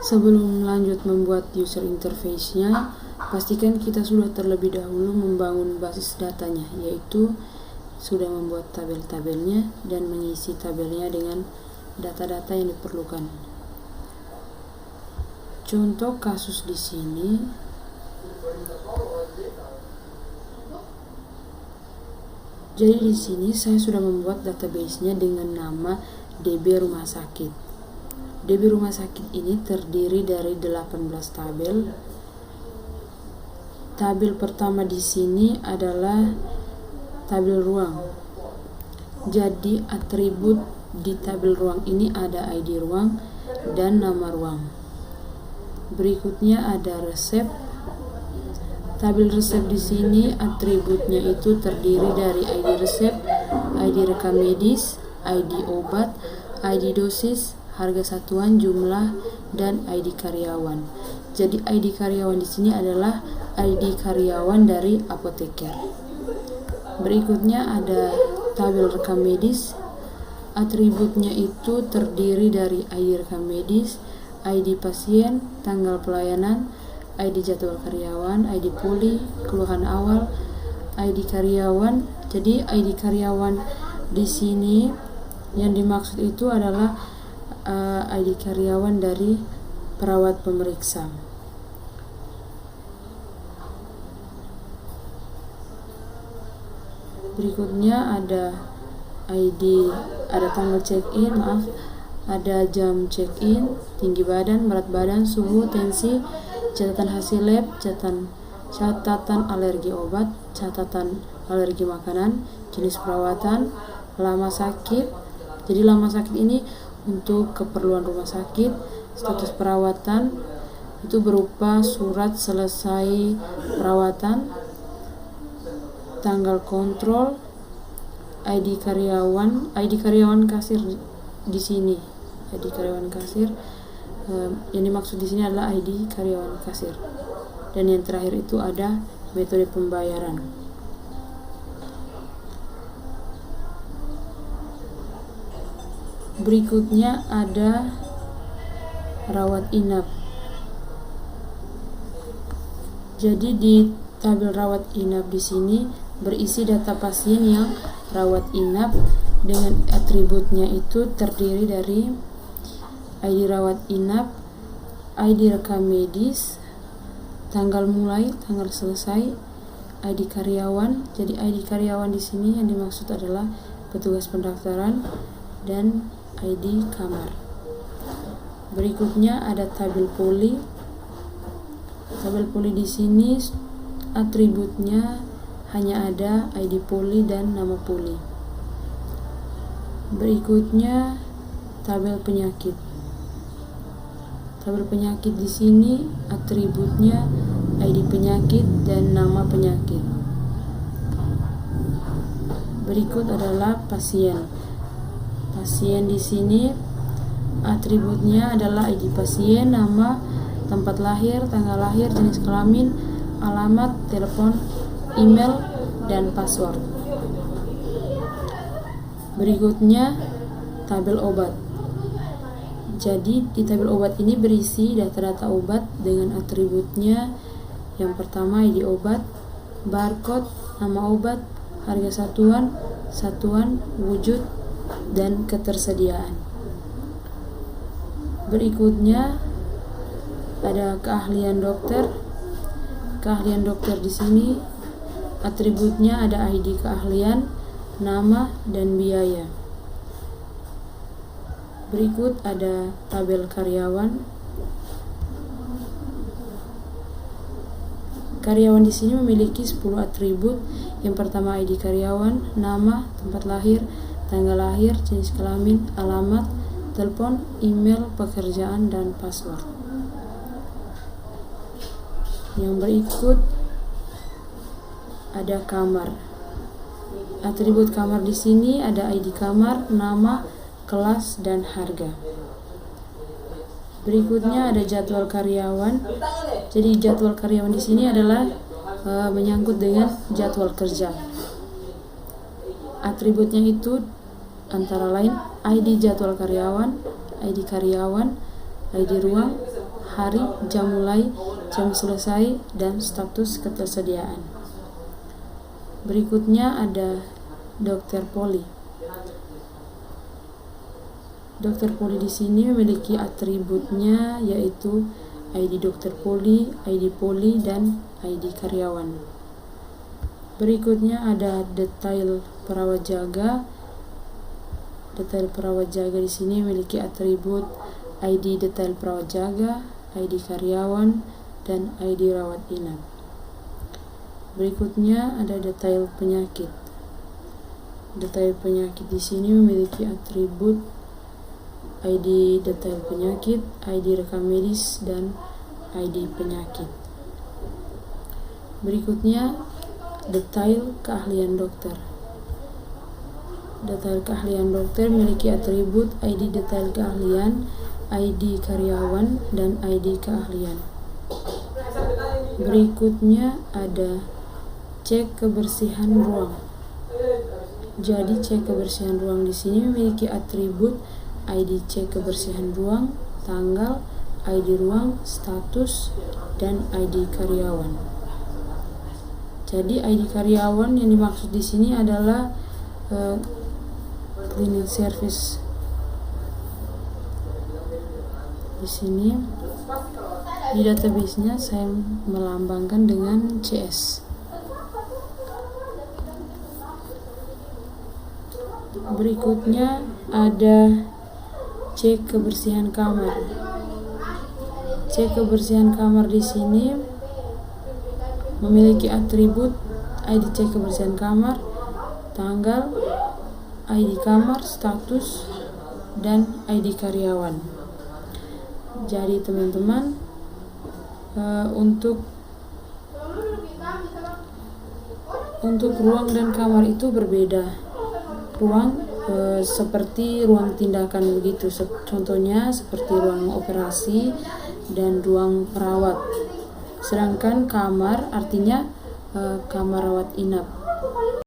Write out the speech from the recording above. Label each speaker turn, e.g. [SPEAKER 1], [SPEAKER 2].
[SPEAKER 1] Sebelum lanjut membuat user interface-nya, pastikan kita sudah terlebih dahulu membangun basis datanya, yaitu sudah membuat tabel-tabelnya dan mengisi tabelnya dengan data-data yang diperlukan. Contoh kasus di sini, jadi di sini saya sudah membuat database-nya dengan nama DB Rumah Sakit. DB Rumah Sakit ini terdiri dari 18 tabel. Tabel pertama di sini adalah tabel ruang. Jadi atribut di tabel ruang ini ada ID ruang dan nama ruang. Berikutnya ada resep. Tabel resep di sini atributnya itu terdiri dari ID resep, ID rekam medis, ID obat, ID dosis, harga satuan, jumlah, dan ID karyawan. Jadi ID karyawan di sini adalah ID karyawan dari apoteker. Berikutnya ada tabel rekam medis. Atributnya itu terdiri dari ID rekam medis, ID pasien, tanggal pelayanan, ID jadwal karyawan, ID pulih, keluhan awal, ID karyawan. Jadi ID karyawan di sini yang dimaksud itu adalah ID karyawan dari perawat pemeriksa. Berikutnya ada ID, ada tanggal check-in, ada jam check-in, tinggi badan, berat badan, suhu, tensi, catatan hasil lab, catatan alergi obat, catatan alergi makanan, jenis perawatan, lama sakit. Jadi lama sakit ini untuk keperluan rumah sakit. Status perawatan itu berupa surat selesai perawatan, tanggal kontrol, ID karyawan kasir di sini. ID karyawan kasir yang dimaksud di sini adalah ID karyawan kasir. Dan yang terakhir itu ada metode pembayaran. Berikutnya ada rawat inap. Jadi di tabel rawat inap di sini berisi data pasien yang rawat inap dengan atributnya itu terdiri dari ID rawat inap, ID rekam medis, tanggal mulai, tanggal selesai, ID karyawan. Jadi ID karyawan di sini yang dimaksud adalah petugas pendaftaran dan ID kamar. Berikutnya ada tabel poli. Tabel poli di sini atributnya hanya ada ID poli dan nama poli. Berikutnya tabel penyakit. Tabel penyakit di sini atributnya ID penyakit dan nama penyakit. Berikut adalah pasien. Pasien di sini atributnya adalah ID pasien, nama, tempat lahir, tanggal lahir, jenis kelamin, alamat, telepon, email, dan password. Berikutnya tabel obat. Jadi di tabel obat ini berisi data-data obat dengan atributnya. Yang pertama ID obat, barcode, nama obat, harga satuan, wujud, dan ketersediaan. Berikutnya ada keahlian dokter. Keahlian dokter di sini atributnya ada ID keahlian, nama, dan biaya. Berikut ada tabel karyawan. Karyawan di sini memiliki 10 atribut. Yang pertama ID karyawan, nama, tempat lahir, tanggal lahir, jenis kelamin, alamat, telepon, email, pekerjaan, dan password. Yang berikut ada kamar. Atribut kamar di sini ada ID kamar, nama, kelas, dan harga. Berikutnya ada jadwal karyawan. Jadi jadwal karyawan di sini adalah menyangkut dengan jadwal kerja. Atributnya itu antara lain ID jadwal karyawan, ID karyawan, ID ruang, hari, jam mulai, jam selesai, dan status ketersediaan. Berikutnya ada Dr. Poli. Dr. Poli di sini memiliki atributnya yaitu ID Dr. Poli, ID Poli, dan ID karyawan. Berikutnya ada detail perawat jaga. Detail perawat jaga di sini memiliki atribut ID detail perawat jaga, ID karyawan, dan ID rawat inap. Berikutnya ada detail penyakit. Detail penyakit di sini memiliki atribut ID detail penyakit, ID rekam medis, dan ID penyakit. Berikutnya detail keahlian dokter. Detail keahlian dokter memiliki atribut ID detail keahlian, ID karyawan, dan ID keahlian. Berikutnya ada cek kebersihan ruang. Jadi cek kebersihan ruang di sini memiliki atribut ID cek kebersihan ruang, tanggal, ID ruang, status, dan ID karyawan. Jadi ID karyawan yang dimaksud di sini adalah cleaning service. Di sini di database-nya saya melambangkan dengan CS. Berikutnya ada cek kebersihan kamar. Cek kebersihan kamar di sini memiliki atribut ID cek kebersihan kamar, tanggal, ID kamar, status, dan ID karyawan. Jadi teman-teman, untuk ruang dan kamar itu berbeda. Ruang seperti ruang tindakan begitu, contohnya seperti ruang operasi dan ruang perawat. Sedangkan kamar artinya kamar rawat inap.